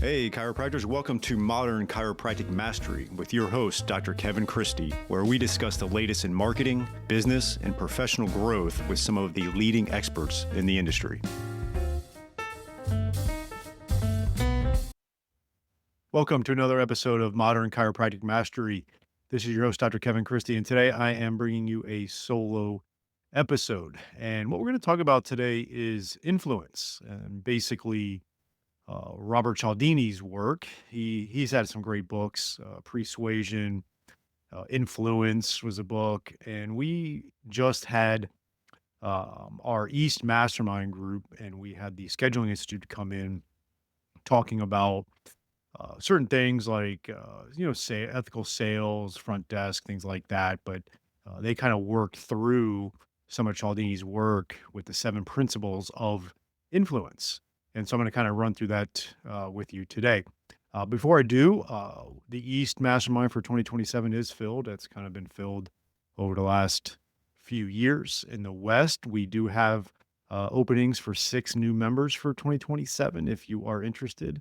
Hey, chiropractors, welcome to Modern Chiropractic Mastery with your host, Dr. Kevin Christie, where we discuss the latest in marketing, business, and professional growth with some of the leading experts in the industry. Welcome to another episode of Modern Chiropractic Mastery. This is your host, Dr. Kevin Christie, and today I am bringing you a solo episode. And what we're going to talk about today is influence, and basically Robert Cialdini's work. He's had some great books. Pre-Suasion, Influence was a book, and we just had our East Mastermind group, and we had the Scheduling Institute come in talking about certain things like say ethical sales, front desk, things like that. But they kind of worked through some of Cialdini's work with the 7 principles of influence. And so I'm going to kind of run through that with you today. Before I do, the East Mastermind for 2027 is filled. It's kind of been filled over the last few years. In the West, we do have openings for 6 new members for 2027 if you are interested.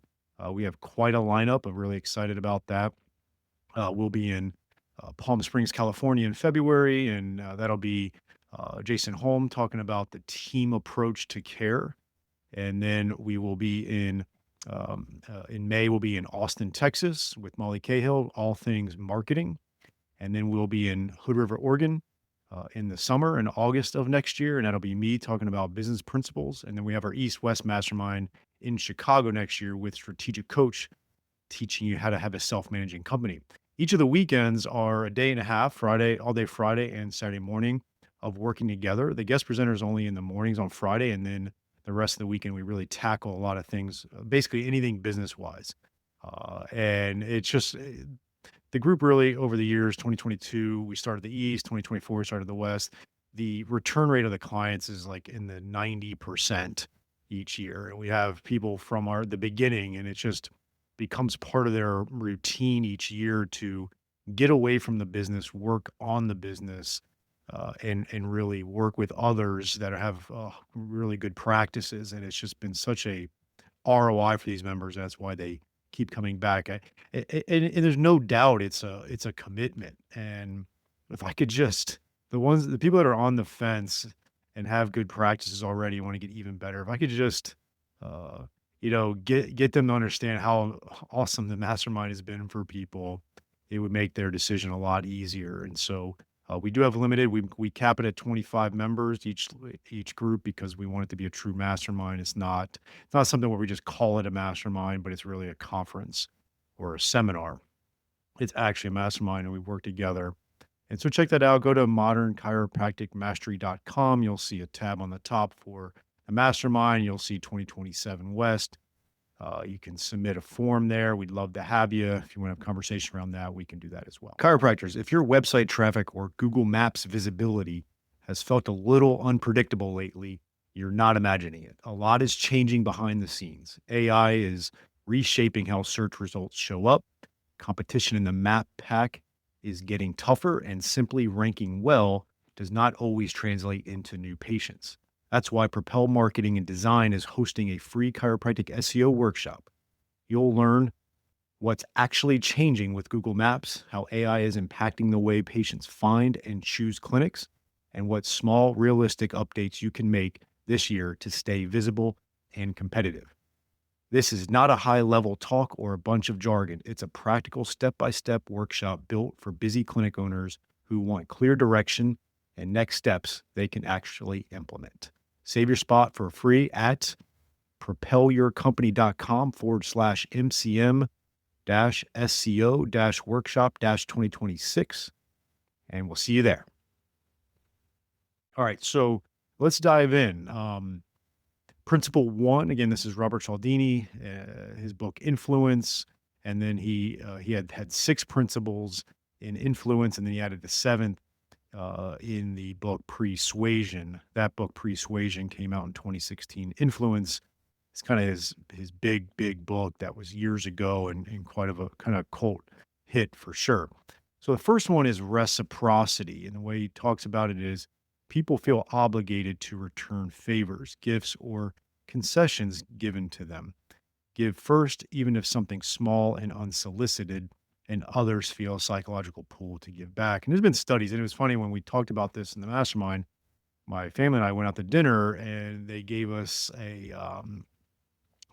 We have quite a lineup. I'm really excited about that. We'll be in Palm Springs, California in February, and that'll be Jason Holm talking about the team approach to care. And then we will be in May, we'll be in Austin, Texas with Molly Cahill, all things marketing. And then we'll be in Hood River, Oregon in the summer in August of next year. And that'll be me talking about business principles. And then we have our East-West Mastermind in Chicago next year with Strategic Coach teaching you how to have a self-managing company. Each of the weekends are a day and a half, Friday, all day Friday and Saturday morning of working together. The guest presenter is only in the mornings on Friday, and then the rest of the weekend, we really tackle a lot of things, basically anything business-wise. And it's just the group really over the years, 2022, we started the East, 2024, we started the West. The return rate of the clients is like in the 90% each year. And we have people from the beginning, and it just becomes part of their routine each year to get away from the business, work on the business, and really work with others that have really good practices. And it's just been such a ROI for these members. That's why they keep coming back. And there's no doubt it's a commitment. And if I could just, the people that are on the fence and have good practices already want to get even better. If I could just, get them to understand how awesome the mastermind has been for people, it would make their decision a lot easier. And so we do have limited. We cap it at 25 members each group because we want it to be a true mastermind. It's not something where we just call it a mastermind, but it's really a conference or a seminar. It's actually a mastermind, and we work together. And so check that out. Go to modernchiropracticmastery.com. You'll see a tab on the top for a mastermind. You'll see 2027 West. You can submit a form there. We'd love to have you. If you want to have a conversation around that, we can do that as well. Chiropractors, if your website traffic or Google Maps visibility has felt a little unpredictable lately, you're not imagining it. A lot is changing behind the scenes. AI is reshaping how search results show up. Competition in the map pack is getting tougher, and simply ranking well does not always translate into new patients. That's why Propel Marketing and Design is hosting a free chiropractic SEO workshop. You'll learn what's actually changing with Google Maps, how AI is impacting the way patients find and choose clinics, and what small, realistic updates you can make this year to stay visible and competitive. This is not a high-level talk or a bunch of jargon. It's a practical step-by-step workshop built for busy clinic owners who want clear direction and next steps they can actually implement. Save your spot for free at propelyourcompany.com/MCM-SEO-workshop-2026. And we'll see you there. All right, so let's dive in. Principle 1, again, this is Robert Cialdini, his book Influence, and then he had 6 principles in influence, and then he added the 7th in the book Pre-Suasion. That book Pre-Suasion came out in 2016. Influence is kind of his big book that was years ago and quite of a kind of cult hit for sure. So the first one is reciprocity, and the way he talks about it is people feel obligated to return favors, gifts, or concessions given to them. Give first, even if something small and unsolicited, and others feel a psychological pull to give back. And there's been studies, and it was funny when we talked about this in the mastermind. My family and I went out to dinner, and they gave us a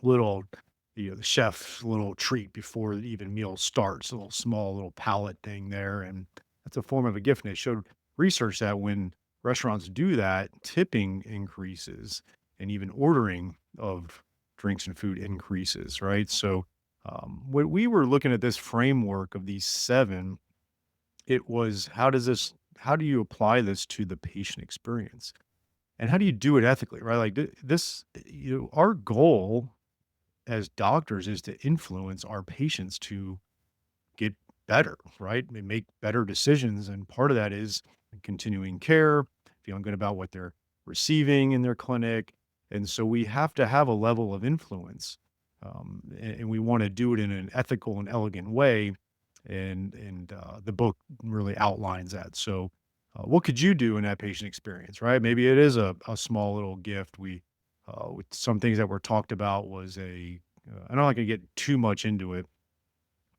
little, the chef's little treat before the even meal starts, a little small little palate thing there, and that's a form of a gift. And they showed research that when restaurants do that, tipping increases, and even ordering of drinks and food increases, right? So, when we were looking at this framework of these seven, it was how do you apply this to the patient experience? And how do you do it ethically, right? Like this, our goal as doctors is to influence our patients to get better, right? And make better decisions. And part of that is continuing care, feeling good about what they're receiving in their clinic. And so we have to have a level of influence. And we want to do it in an ethical and elegant way. And the book really outlines that. So, what could you do in that patient experience, right? Maybe it is a small little gift. With some things that were talked about was I'm not gonna get too much into it,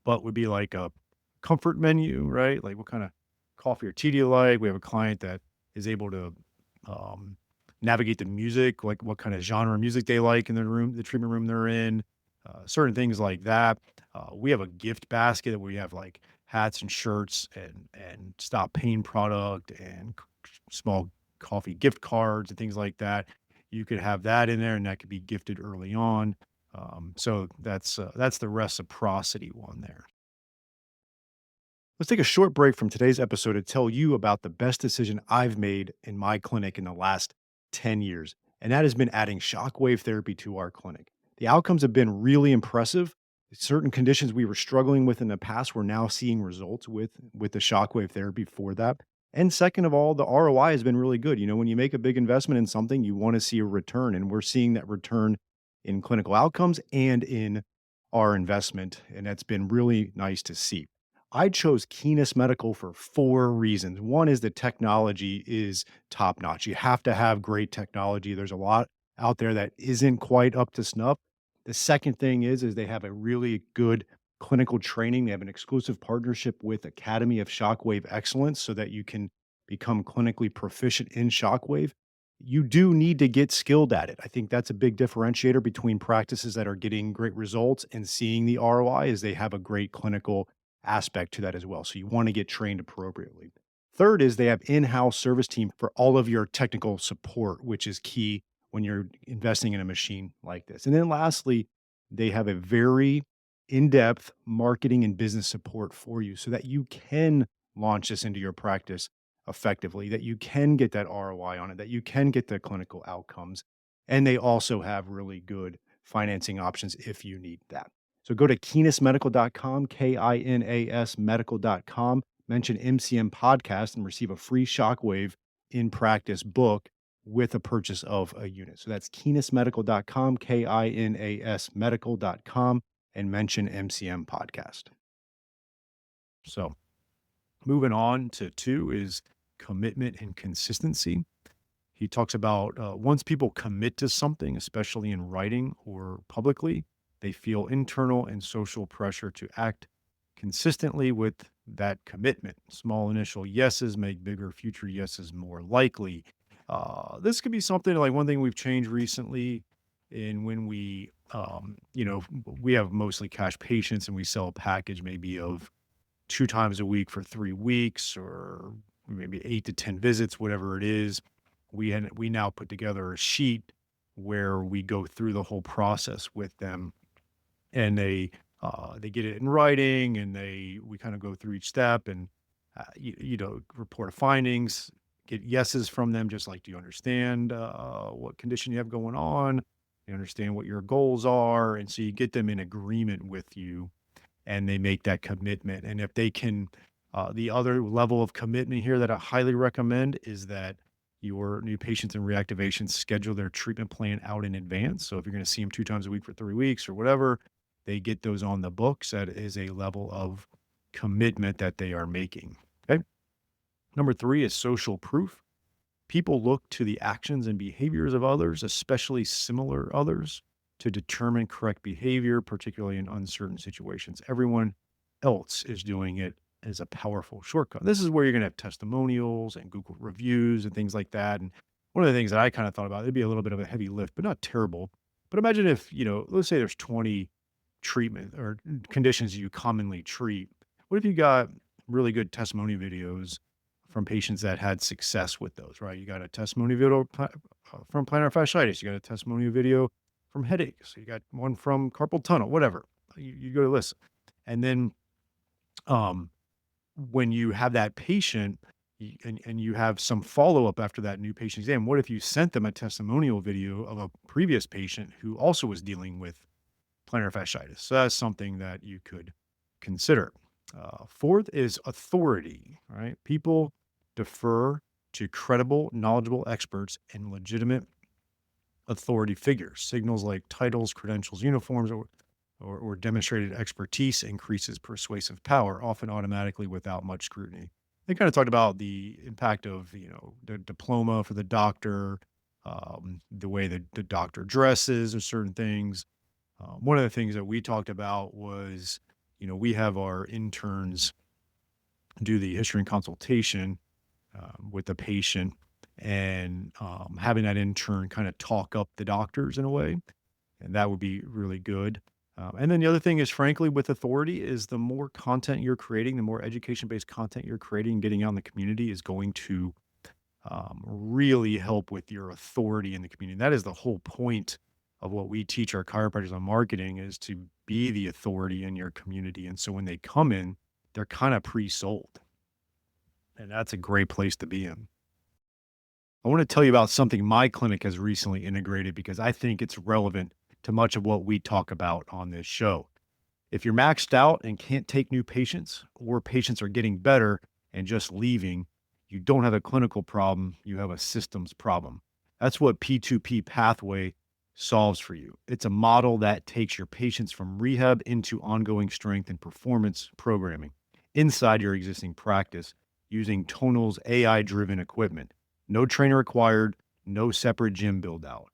but would be like a comfort menu, right? Like what kind of coffee or tea do you like? We have a client that is able to um, navigate the music, like what kind of genre of music they like in the treatment room they're in, certain things like that. We have a gift basket where we have like hats and shirts and stop pain product and small coffee gift cards and things like that. You could have that in there, and that could be gifted early on. So that's the reciprocity one there. Let's take a short break from today's episode to tell you about the best decision I've made in my clinic in the last 10 years, and that has been adding shockwave therapy to our clinic. The outcomes have been really impressive. Certain conditions we were struggling with in the past, we're now seeing results with the shockwave therapy for that. And second of all, the ROI has been really good. When you make a big investment in something, you want to see a return, and we're seeing that return in clinical outcomes and in our investment, and that's been really nice to see. I chose Keenest Medical for 4 reasons. One is the technology is top notch. You have to have great technology. There's a lot out there that isn't quite up to snuff. The second thing is they have a really good clinical training. They have an exclusive partnership with Academy of Shockwave Excellence so that you can become clinically proficient in shockwave. You do need to get skilled at it. I think that's a big differentiator between practices that are getting great results and seeing the ROI is they have a great clinical aspect to that as well. So you want to get trained appropriately. Third is they have in-house service team for all of your technical support, which is key when you're investing in a machine like this. And then lastly, they have a very in-depth marketing and business support for you so that you can launch this into your practice effectively, that you can get that ROI on it, that you can get the clinical outcomes. And they also have really good financing options if you need that. So go to KeenestMedical.com, KINAS medical.com, mention MCM podcast and receive a free shockwave in practice book with a purchase of a unit. So that's KeenestMedical.com, KINAS medical.com, and mention MCM podcast. So moving on to two is commitment and consistency. He talks about once people commit to something, especially in writing or publicly, they feel internal and social pressure to act consistently with that commitment. Small initial yeses make bigger future yeses more likely. This could be something like one thing we've changed recently in when we have mostly cash patients and we sell a package maybe of 2 times a week for 3 weeks or maybe 8 to 10 visits, whatever it is. We now put together a sheet where we go through the whole process with them, and they get it in writing, and we kind of go through each step and report of findings, get yeses from them, just like, do you understand what condition you have going on? You understand what your goals are, and so you get them in agreement with you and they make that commitment. And if they can, the other level of commitment here that I highly recommend is that your new patients in reactivation schedule their treatment plan out in advance. So if you're going to see them 2 times a week for 3 weeks or whatever, they get those on the books. That is a level of commitment that they are making. Okay. Number three is social proof. People look to the actions and behaviors of others, especially similar others, to determine correct behavior, particularly in uncertain situations. Everyone else is doing it as a powerful shortcut. This is where you're going to have testimonials and Google reviews and things like that. And one of the things that I kind of thought about, it'd be a little bit of a heavy lift, but not terrible. But imagine if, let's say there's 20 treatment or conditions you commonly treat. What if you got really good testimony videos from patients that had success with those, right? You got a testimony video from plantar fasciitis. You got a testimony video from headaches. You got one from carpal tunnel, whatever. You go to listen. And then um, when you have that patient and you have some follow up after that new patient exam, what if you sent them a testimonial video of a previous patient who also was dealing with plantar fasciitis? So that's something that you could consider. Fourth is authority, right? People defer to credible, knowledgeable experts and legitimate authority figures. Signals like titles, credentials, uniforms, or demonstrated expertise increases persuasive power, often automatically without much scrutiny. They kind of talked about the impact of, the diploma for the doctor, the way that the doctor dresses or certain things. One of the things that we talked about was, we have our interns do the history and consultation with the patient and having that intern kind of talk up the doctors in a way. And that would be really good. And then the other thing is, frankly, with authority, is the more content you're creating, the more education-based content you're creating, getting out in the community is going to really help with your authority in the community. That is the whole point of what we teach our chiropractors on marketing, is to be the authority in your community. And so when they come in, they're kind of pre-sold. And that's a great place to be in. I want to tell you about something my clinic has recently integrated because I think it's relevant to much of what we talk about on this show. If you're maxed out and can't take new patients, or patients are getting better and just leaving, you don't have a clinical problem, you have a systems problem. That's what P2P Pathway solves for you. It's a model that takes your patients from rehab into ongoing strength and performance programming inside your existing practice using Tonal's AI-driven equipment. No trainer required, no separate gym build out.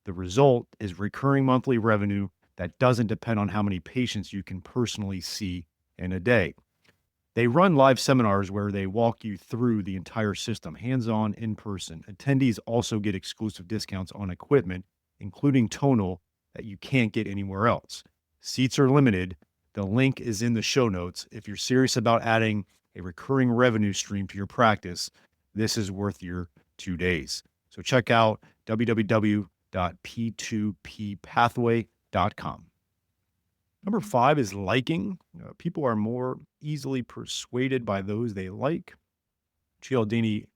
The result is recurring monthly revenue that doesn't depend on how many patients you can personally see in a day. They run live seminars where they walk you through the entire system, hands-on, in person. Attendees also get exclusive discounts on equipment, including Tonal, that you can't get anywhere else. Seats are limited. The link is in the show notes. If you're serious about adding a recurring revenue stream to your practice, this is worth your 2 days. So check out www.p2ppathway.com. Number 5 is liking. People are more easily persuaded by those they like. Cialdini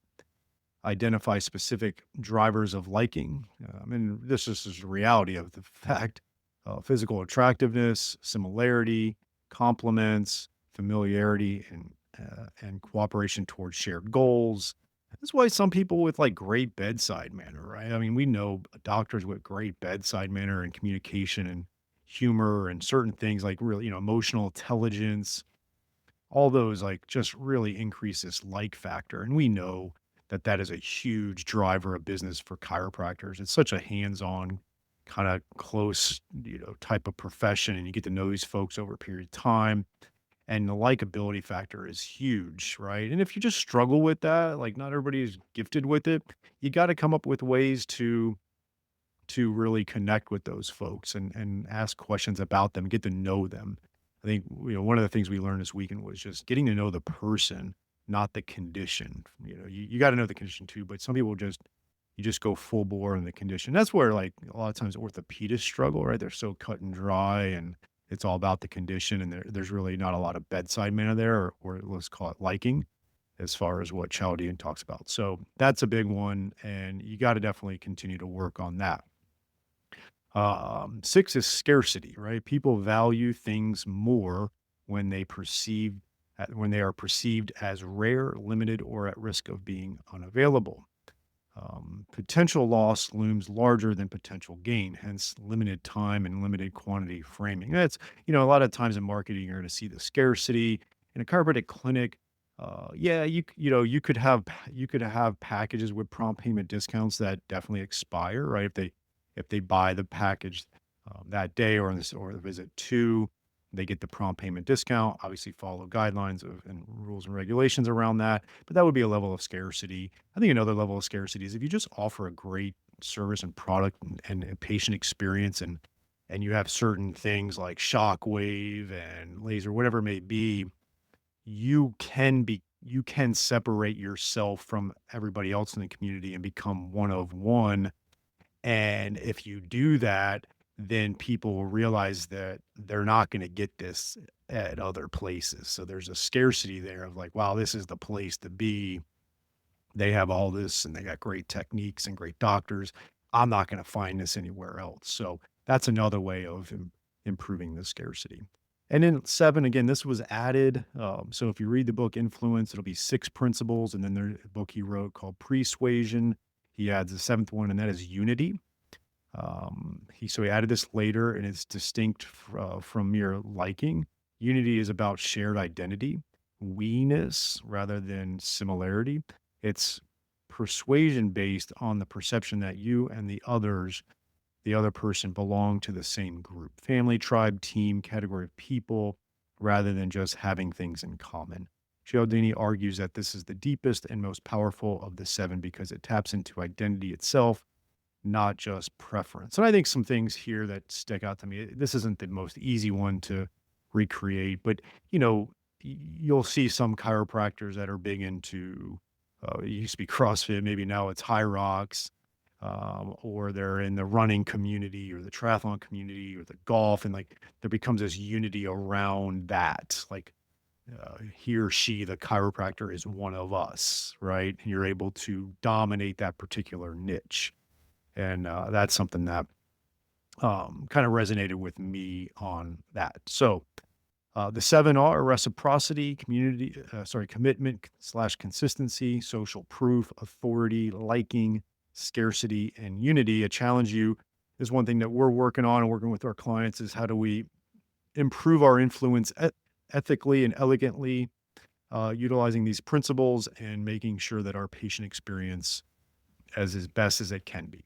identifies specific drivers of liking. And this is the reality of the fact. Physical attractiveness, similarity, compliments, familiarity, and cooperation towards shared goals. That's why some people with like great bedside manner, right? I mean, we know doctors with great bedside manner and communication and humor and certain things like really, emotional intelligence, all those like just really increase this like factor. And we know that that is a huge driver of business for chiropractors. It's such a hands-on kind of close, type of profession. And you get to know these folks over a period of time. And the likability factor is huge, right? And if you just struggle with that, like not everybody is gifted with it, you got to come up with ways to really connect with those folks and ask questions about them, get to know them. I think, one of the things we learned this weekend was just getting to know the person, not the condition. You got to know the condition too, but some people you just go full bore in the condition. That's where like a lot of times orthopedists struggle, right? They're so cut and dry and it's all about the condition, and there's really not a lot of bedside manner there, or let's call it liking, as far as what Cialdini talks about. So that's a big one, and you got to definitely continue to work on that. 6 is scarcity, right? People value things more when when they are perceived as rare, limited, or at risk of being unavailable. Potential loss looms larger than potential gain, hence limited time and limited quantity framing. That's, a lot of times in marketing, you're going to see the scarcity in a chiropractic clinic. Yeah, you could have packages with prompt payment discounts that definitely expire, right? If they buy the package that day or the visit two, they get the prompt payment discount. Obviously, follow guidelines and rules and regulations around that. But that would be a level of scarcity. I think another level of scarcity is if you just offer a great service and product and patient experience, and you have certain things like shockwave and laser, whatever it may be, you can separate yourself from everybody else in the community and become one of one. And if you do that, then people will realize that they're not going to get this at other places. So there's a scarcity there of like, wow, this is the place to be. They have all this and they got great techniques and great doctors. I'm not going to find this anywhere else. So that's another way of improving the scarcity. And then seven, again, this was added. So if you read the book Influence, it'll be 6 principles. And then there's a book he wrote called Pre-Suasion. He adds the 7th one, and that is unity. He added this later, and it's distinct from mere liking. Unity is about shared identity, we-ness rather than similarity. It's persuasion based on the perception that you and the other person belong to the same group, family, tribe, team, category of people, rather than just having things in common. Cialdini argues that this is the deepest and most powerful of the 7 because it taps into identity itself, not just preference. And I think some things here that stick out to me, this isn't the most easy one to recreate, but you'll see some chiropractors that are big into, it used to be CrossFit, maybe now it's High Rocks, or they're in the running community or the triathlon community or the golf. And like, there becomes this unity around that. Like, he or she, the chiropractor, is one of us, right? And you're able to dominate that particular niche. And that's something that kind of resonated with me on that. So the 7 are reciprocity, commitment / consistency, social proof, authority, liking, scarcity, and unity. A challenge you is one thing that we're working on and working with our clients is how do we improve our influence ethically and elegantly, utilizing these principles and making sure that our patient experience as best as it can be.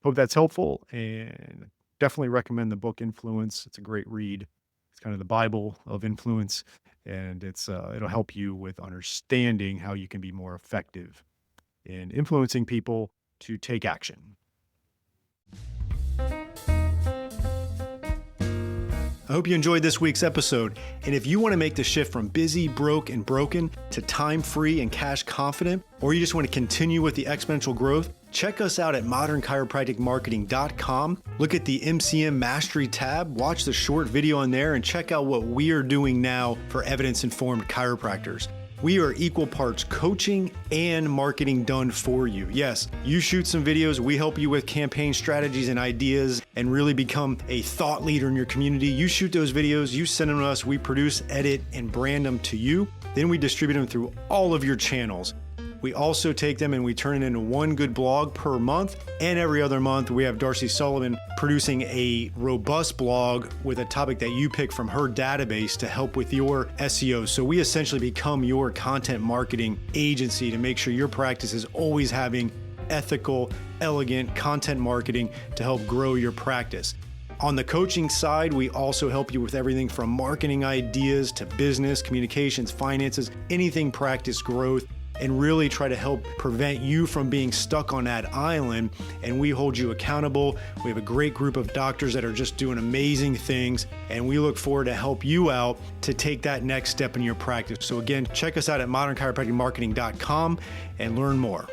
Hope that's helpful, and definitely recommend the book Influence. It's a great read. It's kind of the Bible of influence, and it'll help you with understanding how you can be more effective in influencing people to take action. I hope you enjoyed this week's episode. And if you want to make the shift from busy, broke, and broken to time-free and cash confident, or you just want to continue with the exponential growth, check us out at modernchiropracticmarketing.com. Look at the MCM Mastery tab, watch the short video on there, and check out what we are doing now for evidence-informed chiropractors. We are equal parts coaching and marketing done for you. Yes, you shoot some videos, we help you with campaign strategies and ideas and really become a thought leader in your community. You shoot those videos, you send them to us, we produce, edit, and brand them to you. Then we distribute them through all of your channels. We also take them and we turn it into one good blog per month. And every other month, we have Darcy Sullivan producing a robust blog with a topic that you pick from her database to help with your SEO. So we essentially become your content marketing agency to make sure your practice is always having ethical, elegant content marketing to help grow your practice. On the coaching side, we also help you with everything from marketing ideas to business, communications, finances, anything practice growth, and really try to help prevent you from being stuck on that island. And we hold you accountable. We have a great group of doctors that are just doing amazing things, and we look forward to help you out to take that next step in your practice. So again, check us out at modernchiropracticmarketing.com and learn more.